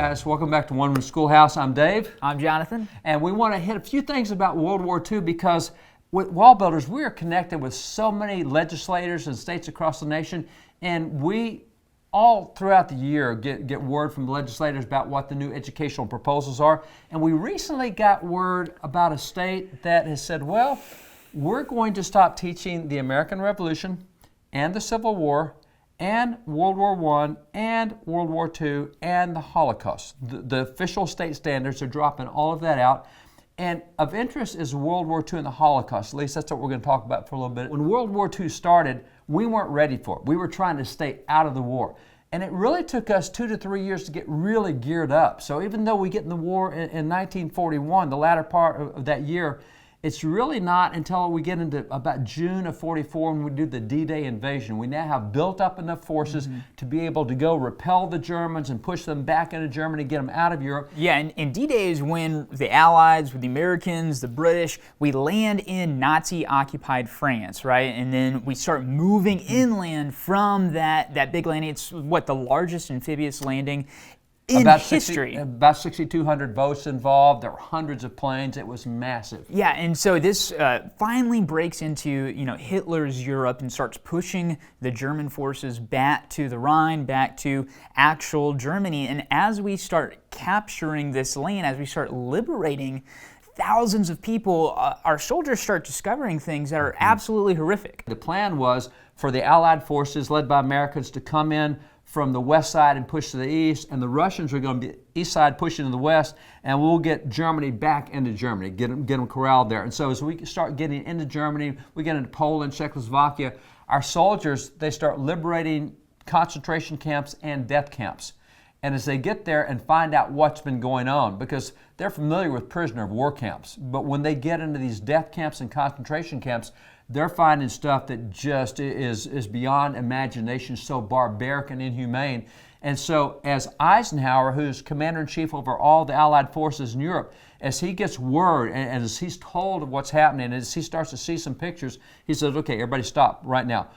guys, welcome back to One Room Schoolhouse. I'm Dave. I'm Jonathan. And we want to hit a few things about World War II because with WallBuilders, we are connected with so many legislators and states across the nation, and we all throughout the year get word from legislators about what the new educational proposals are. And we recently got word about a state that has said, well, we're going to stop teaching the American Revolution and the Civil War and World War I and World War II and the Holocaust. The official state standards are dropping all of that out. And of interest is World War II and the Holocaust. At least that's what we're going to talk about for a little bit. When World War II started, we weren't ready for it. We were trying to stay out of the war. And it really took us 2 to 3 years to get really geared up. So even though we get in the war in 1941, the latter part of that year, it's really not until we get into about June of 44 when we do the D-Day invasion. We now have built up enough forces to be able to go repel the Germans and push them back into Germany, get them out of Europe. Yeah, and D-Day is when the Allies, with the Americans, the British, we land in Nazi-occupied France, right? And then we start moving inland from that big landing. It's what, the largest amphibious landing in history. About 6,200 boats involved. There were hundreds of planes. It was massive. Yeah, and so this finally breaks into Hitler's Europe and starts pushing the German forces back to the Rhine, back to actual Germany. And as we start capturing this land, as we start liberating thousands of people, our soldiers start discovering things that are absolutely horrific. The plan was for the Allied forces led by Americans to come in from the west side and push to the east, and the Russians are going to be east side pushing to the west, and we'll get Germany back into Germany, get them corralled there. And so as we start getting into Germany, we get into Poland, Czechoslovakia, our soldiers, they start liberating concentration camps and death camps. And as they get there and find out what's been going on, because they're familiar with prisoner of war camps, but when they get into these death camps and concentration camps, they're finding stuff that just is beyond imagination, so barbaric and inhumane. And so as Eisenhower, who's commander-in-chief over all the Allied forces in Europe, as he gets word and as he's told of what's happening, as he starts to see some pictures, he says, okay, everybody stop right now.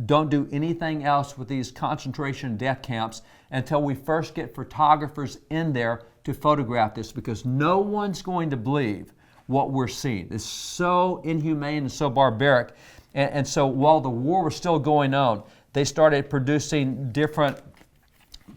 Don't do anything else with these concentration death camps until we first get photographers in there to photograph this, because no one's going to believe what we're seeing. It's so inhumane and so barbaric. And so while the war was still going on, they started producing different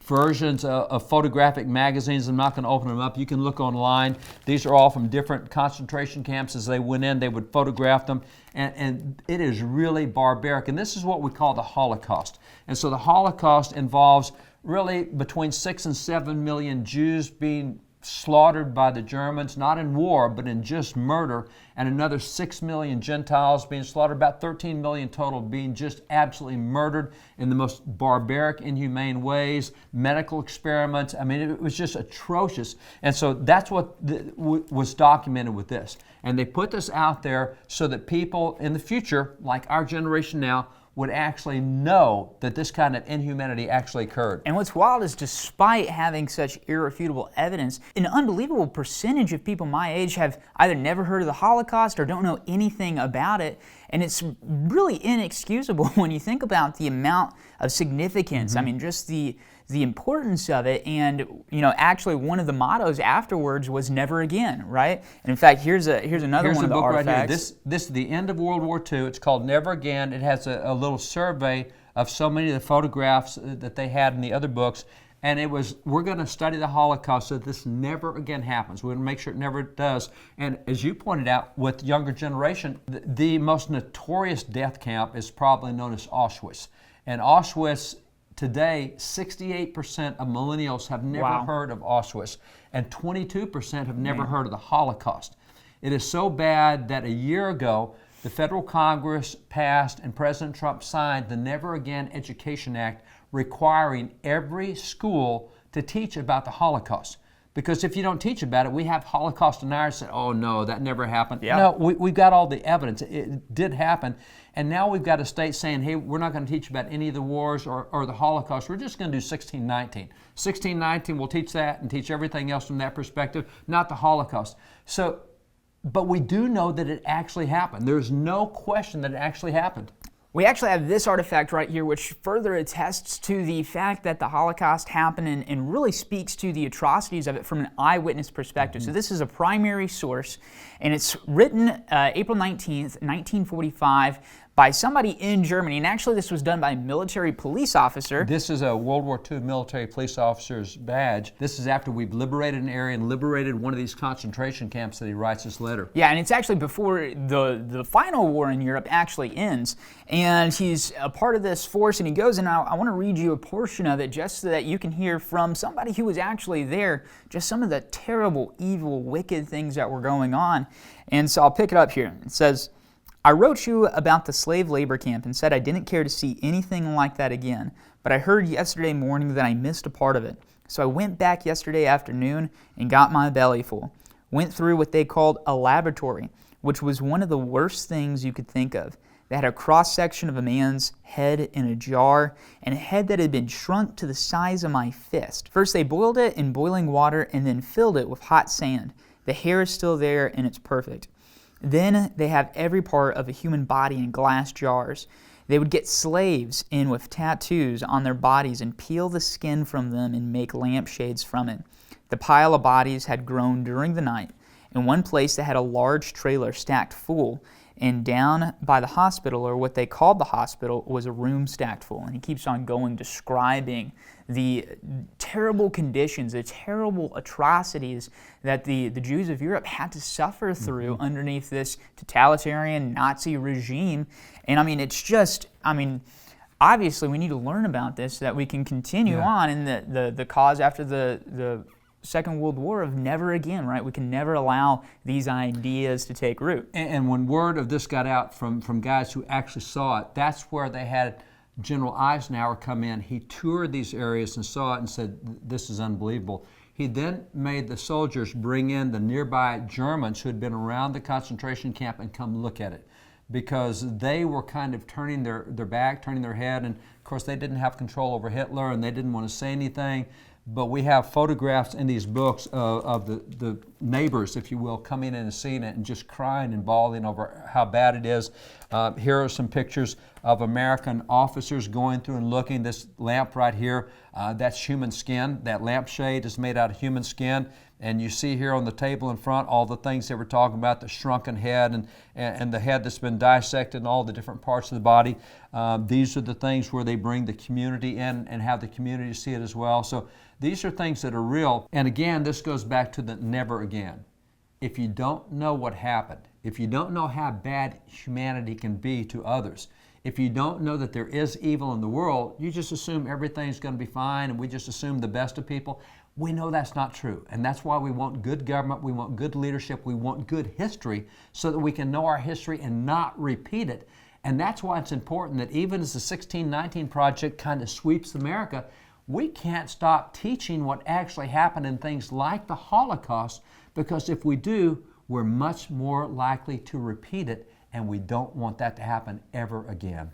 versions of photographic magazines. I'm not going to open them up. You can look online. These are all from different concentration camps. As they went in, they would photograph them. And it is really barbaric. And this is what we call the Holocaust. And so the Holocaust involves really between 6 and 7 million Jews being slaughtered by the Germans, not in war, but in just murder, and another 6 million Gentiles being slaughtered, about 13 million total being just absolutely murdered in the most barbaric, inhumane ways, medical experiments. I mean, it was just atrocious. And so that's what was documented with this. And they put this out there so that people in the future, like our generation now, would actually know that this kind of inhumanity actually occurred. And what's wild is, despite having such irrefutable evidence, an unbelievable percentage of people my age have either never heard of the Holocaust or don't know anything about it. And it's really inexcusable when you think about the amount of significance. I mean, just the importance of it. And actually one of the mottos afterwards was "never again," right? And in fact, here's another one of the book artifacts. Right here. This is the end of World War II. It's called "Never Again." It has a little survey of so many of the photographs that they had in the other books. And it was, we're going to study the Holocaust so that this never again happens. We're going to make sure it never does. And as you pointed out, with the younger generation, the most notorious death camp is probably known as Auschwitz. And Auschwitz, today, 68% of millennials have never heard of Auschwitz, and 22% have never heard of the Holocaust. It is so bad that a year ago, the federal Congress passed and President Trump signed the Never Again Education Act, requiring every school to teach about the Holocaust. Because if you don't teach about it, we have Holocaust deniers say, oh no, that never happened. Yeah. No, we've got all the evidence. It did happen. And now we've got a state saying, hey, we're not going to teach about any of the wars or the Holocaust. We're just going to do 1619. 1619, we'll teach that and teach everything else from that perspective, not the Holocaust. So, but we do know that it actually happened. There's no question that it actually happened. We actually have this artifact right here, which further attests to the fact that the Holocaust happened and really speaks to the atrocities of it from an eyewitness perspective. So this is a primary source, and it's written April 19th, 1945, by somebody in Germany. And actually, this was done by a military police officer. This is a World War II military police officer's badge. This is after we've liberated an area and liberated one of these concentration camps that he writes this letter. Yeah, and it's actually before the final war in Europe actually ends. And he's a part of this force, and he goes, and I want to read you a portion of it just so that you can hear from somebody who was actually there just some of the terrible, evil, wicked things that were going on. And so I'll pick it up here. It says, I wrote you about the slave labor camp and said I didn't care to see anything like that again, but I heard yesterday morning that I missed a part of it. So I went back yesterday afternoon and got my belly full. Went through what they called a laboratory, which was one of the worst things you could think of. They had a cross-section of a man's head in a jar, and a head that had been shrunk to the size of my fist. First they boiled it in boiling water and then filled it with hot sand. The hair is still there and it's perfect. Then they have every part of a human body in glass jars. They would get slaves in with tattoos on their bodies and peel the skin from them and make lampshades from it. The pile of bodies had grown during the night. In one place they had a large trailer stacked full, and down by the hospital, or what they called the hospital, was a room stacked full. And he keeps on going, describing the terrible conditions, the terrible atrocities that the Jews of Europe had to suffer through underneath this totalitarian Nazi regime. And I mean, it's just, obviously we need to learn about this so that we can continue on in the cause after the Second World War of never again, right? We can never allow these ideas to take root. And when word of this got out from guys who actually saw it, that's where they had General Eisenhower come in. He toured these areas and saw it and said, this is unbelievable. He then made the soldiers bring in the nearby Germans who had been around the concentration camp and come look at it, because they were kind of turning their back, turning their head, and of course they didn't have control over Hitler and they didn't want to say anything. But we have photographs in these books of the neighbors, if you will, coming in and seeing it and just crying and bawling over how bad it is. Here are some pictures of American officers going through and looking. This lamp right here, that's human skin. That lampshade is made out of human skin. And you see here on the table in front all the things they were talking about, the shrunken head and the head that's been dissected and all the different parts of the body. These are the things where they bring the community in and have the community see it as well. So these are things that are real. And again, this goes back to the never again. If you don't know what happened, if you don't know how bad humanity can be to others, if you don't know that there is evil in the world, you just assume everything's going to be fine and we just assume the best of people. We know that's not true. And that's why we want good government, we want good leadership, we want good history so that we can know our history and not repeat it. And that's why it's important that even as the 1619 Project kind of sweeps America, we can't stop teaching what actually happened in things like the Holocaust, because if we do, we're much more likely to repeat it, and we don't want that to happen ever again.